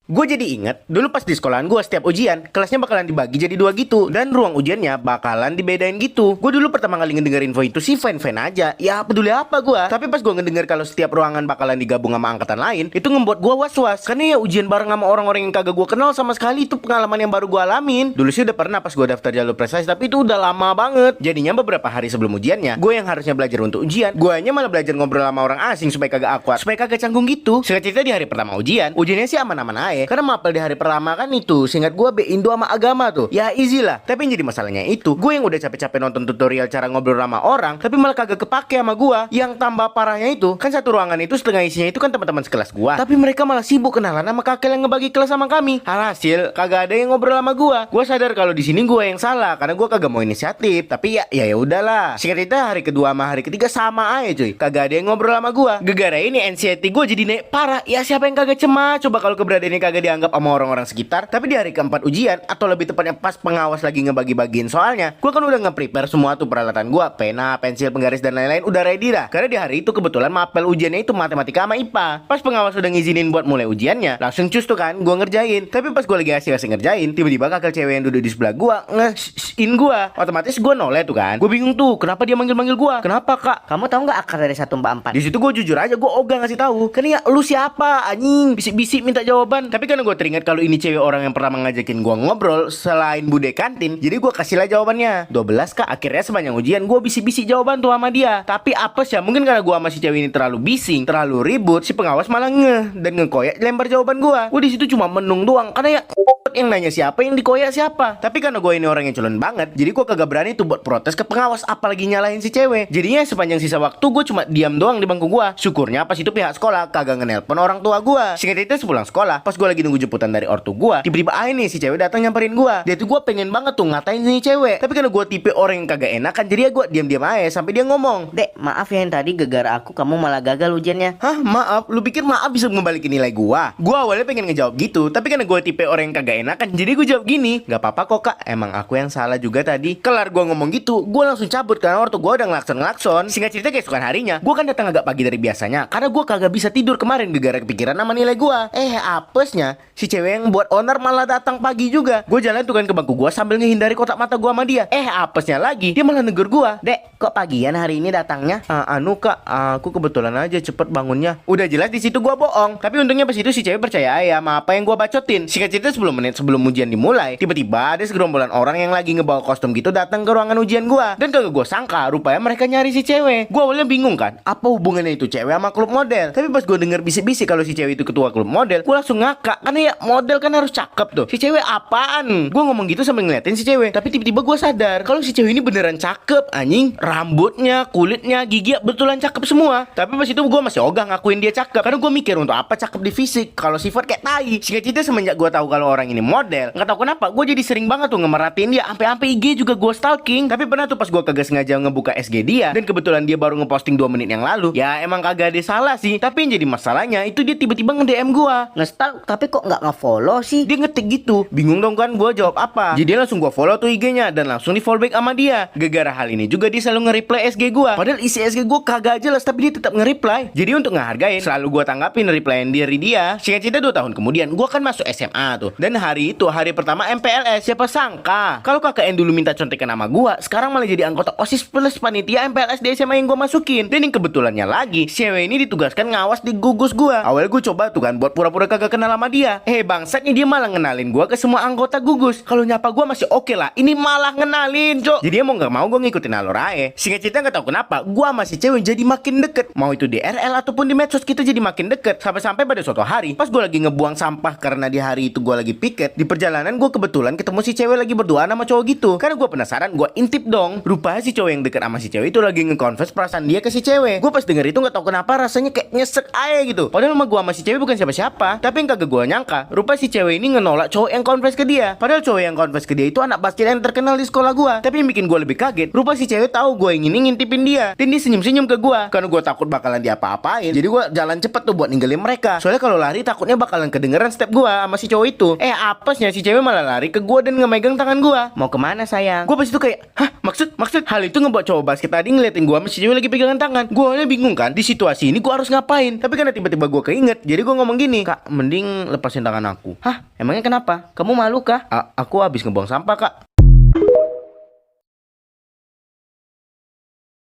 Gue jadi inget, dulu pas di sekolahan gue setiap ujian, kelasnya bakalan dibagi jadi dua gitu. Dan ruang ujiannya bakalan dibedain gitu. Gue dulu pertama kali ngedenger info itu sih fan-fan aja. Ya peduli apa gue. Tapi pas gue ngedenger kalau setiap ruangan bakalan digabung sama angkatan lain, itu ngebuat gue was-was. Karena ya ujian bareng sama orang-orang yang kagak gue kenal sama sekali. Itu pengalaman yang baru gue alamin. Dulu sih udah pernah pas gue daftar jalur prestasi, tapi itu udah lama banget. Jadinya beberapa hari sebelum ujiannya, gue yang harusnya belajar untuk ujian, gue hanya malah belajar ngobrol sama orang asing supaya kagak awkward, supaya kagak canggung gitu. Singkat cerita di hari pertama ujiannya sih aman-aman aja. Karena mapel di hari pertama kan itu, seingat gue Indo sama agama tuh. Ya easy lah. Tapi yang jadi masalahnya itu, gue yang udah capek-capek nonton tutorial cara ngobrol sama orang, tapi malah kagak kepake sama gue. Yang tambah parahnya itu, kan satu ruangan itu setengah isinya itu kan teman-teman sekelas gue. Tapi mereka malah sibuk kenalan sama kakek yang ngebagi kelas sama kami. Alhasil kagak ada yang ngobrol sama gue. Gue sadar kalau di sini gue yang salah karena gue kagak mau inisiatif. Tapi ya udahlah. Singkat cerita hari kedua sama hari ketiga sama aja cuy. Kagak ada yang ngobrol sama gue. Gegara ini anxiety gue jadi naik parah. Ya siapa yang kagak cemas coba kalau keberadaannya kagak dianggap sama orang-orang sekitar. Tapi di hari keempat ujian, atau lebih tepatnya pas pengawas lagi ngebagi-bagiin soalnya, gue kan udah nge-prepare semua tuh peralatan gue, pena, pensil, penggaris dan lain-lain udah ready dah. Karena di hari itu kebetulan mapel ujiannya itu matematika sama IPA. Pas pengawas udah ngizinin buat mulai ujiannya, langsung cus tuh kan gue ngerjain. Tapi pas gue lagi asik-asik ngerjain, tiba-tiba kakak cewek yang duduk di sebelah gue nge-in gue. Otomatis gue noleh tuh kan. Gue bingung tuh kenapa dia manggil-manggil gue. Kenapa kak? Kamu tahu nggak akar dari 144? Di situ gue jujur aja, gue ogah ngasih tahu. Karena ya lu siapa anjing, bisik-bisik minta jawaban. Tapi karena gue teringat kalau ini cewek orang yang pernah ngajakin gue ngobrol selain bude kantin, jadi gue kasih lah jawabannya 12 kak. Akhirnya sepanjang ujian gue bisik-bisik jawaban tuh sama dia. Tapi apes ya, mungkin karena gue sama si cewek ini terlalu bising, terlalu ribut, si pengawas malah dan ngekoyak lempar jawaban gue. Gue di situ cuma menung doang karena ya yang nanya siapa, yang dikoyak siapa. Tapi karena gue ini orang yang culun banget, jadi gue kagak berani tuh buat protes ke pengawas, apalagi nyalahin si cewek. Jadinya sepanjang sisa waktu gue cuma diam doang di bangku gue. Syukurnya pas itu pihak sekolah kagak ngenelpon orang tua gue. Singkat itu sepulang sekolah, pas gue lagi nunggu jemputan dari ortu gue, tiba-tiba aja nih si cewek datang nyamperin gue. Dia tuh gue pengen banget tuh ngatain nih cewek, tapi karena gue tipe orang yang kagak enakan, jadi ya gue diam-diam aja sampai dia ngomong, Dek, maaf ya yang tadi gegara aku kamu malah gagal ujiannya. hah maaf? Lu pikir maaf bisa ngebalikin nilai gua? Gua awalnya pengen ngejawab gitu, tapi karena gua tipe orang yang kagak enakan, jadi gua jawab gini, gak apa-apa kok kak, emang aku yang salah juga tadi. Kelar gua ngomong gitu, gua langsung cabut karena ortu gua udah ngelakson-ngelakson. Singkat cerita keesokan harinya, gua kan datang agak pagi dari biasanya, karena gua kagak bisa tidur kemarin gara-gara kepikiran sama nilai gua. Apesnya, si cewek yang buat owner malah datang pagi juga. Gua jalan tuh kan ke bangku gua sambil ngehindari kotak mata gua sama dia. Apesnya lagi, dia malah negur gua. Dek, kok pagian hari ini datangnya? Anu kak, aku kebetulan aja cepet bangunnya. Udah jelas di situ gua bohong. Tapi untungnya pas itu si cewek percaya ya sama apa yang gua bacotin. Singkat cerita 10 menit sebelum ujian dimulai, tiba-tiba ada segerombolan orang yang lagi ngebawa kostum gitu datang ke ruangan ujian gua. Dan kagak gua sangka, rupanya mereka nyari si cewek. Gua awalnya bingung kan, apa hubungannya itu cewek sama klub model. Tapi pas gua denger bisik-bisik kalau si cewek itu ketua klub model, gua langsung ngakak. Karena ya model kan harus cakep tuh. Si cewek apaan? Gua ngomong gitu sambil ngeliatin si cewek. Tapi tiba-tiba gua sadar kalau si cewek ini beneran cakep anjing. Rambutnya, kulitnya, gigi betulan cakep semua. Tapi pas itu gue masih ogah ngakuin dia cakep, karena gue mikir untuk apa cakep di fisik kalau sifat kayak tai. Singkat cerita semenjak gue tahu kalau orang ini model, nggak tahu kenapa gue jadi sering banget tuh ngemerhatiin dia, sampai IG juga gue stalking. Tapi pernah tuh pas gue kagak sengaja ngebuka SG dia, dan kebetulan dia baru ngeposting 2 menit yang lalu. Ya emang kagak ada salah sih, tapi yang jadi masalahnya itu dia tiba-tiba nge-DM gue. Nge-stalk tapi kok nggak nge-follow sih? Dia ngetik gitu, bingung dong kan gue jawab apa. Jadi dia langsung gue follow tuh IG-nya dan langsung di follow back sama dia. Gara-gara hal ini juga dia selalu nge-reply SG gue. Padahal isi SG gue kagak jelas, tapi dia tetap nge-reply. Jadi untuk ngehargain, selalu gue tanggapin replyan dari dia. Singkat cerita 2 tahun kemudian, gue kan masuk SMA tuh. Dan hari itu hari pertama MPLS. Siapa sangka kalau KKN dulu minta contekan nama gue, sekarang malah jadi anggota OSIS plus panitia MPLS di SMA yang gue masukin. Dan yang kebetulannya lagi, cewek ini ditugaskan ngawas di gugus gue. Awalnya gue coba tuh kan buat pura-pura kagak kenal sama dia. Bangsatnya dia malah ngenalin gue ke semua anggota gugus. Kalau nyapa gue masih oke lah, ini malah ngenalin cok. Jadi mau gak mau gue ngikutin alur aja. Singkat cerita gak tahu kenapa gue sama si cewek jadi makin deket. Mau itu di RL ataupun di medsos, kita jadi makin deket. Sampai-sampai pada suatu hari, pas gue lagi ngebuang sampah karena di hari itu gue lagi piket, di perjalanan gue kebetulan ketemu si cewek lagi berduaan sama cowok gitu. Karena gue penasaran, gue intip dong. Rupanya si cowok yang deket sama si cewek itu lagi nge-confess perasaan dia ke si cewek. Gue pas denger itu gak tahu kenapa rasanya kayak nyesek aja gitu. Padahal sama gue sama si cewek bukan siapa-siapa. Tapi yang kagak gue nyangka, rupanya si cewek ini ngenolak cowok yang confess ke dia. Padahal cowok yang confess ke dia itu anak basket yang terkenal di sekolah gue. Tapi yang bikin gue lebih kaget, rupanya si cewek tahu gue yang ini ngintipin dia. Dan dia senyum-senyum ke gue. Karena gue takut bakalan diapa-apain, jadi gue jalan cepet tuh buat ninggalin mereka. Soalnya kalau lari takutnya bakalan kedengeran step gue sama si cowok itu. apesnya si cewek malah lari ke gua dan ngemegang tangan gua. Mau kemana sayang? Gua pas itu kayak, hah, maksud hal itu ngebuat cowok basket tadi ngeliatin gua sama si cewek lagi pegangan tangan. Gua awalnya bingung kan, di situasi ini gua harus ngapain. Tapi karena tiba-tiba gua keinget, jadi gua ngomong gini, "Kak, mending lepasin tangan aku." Hah, emangnya kenapa? Kamu malu kah? Aku habis ngebuang sampah, Kak."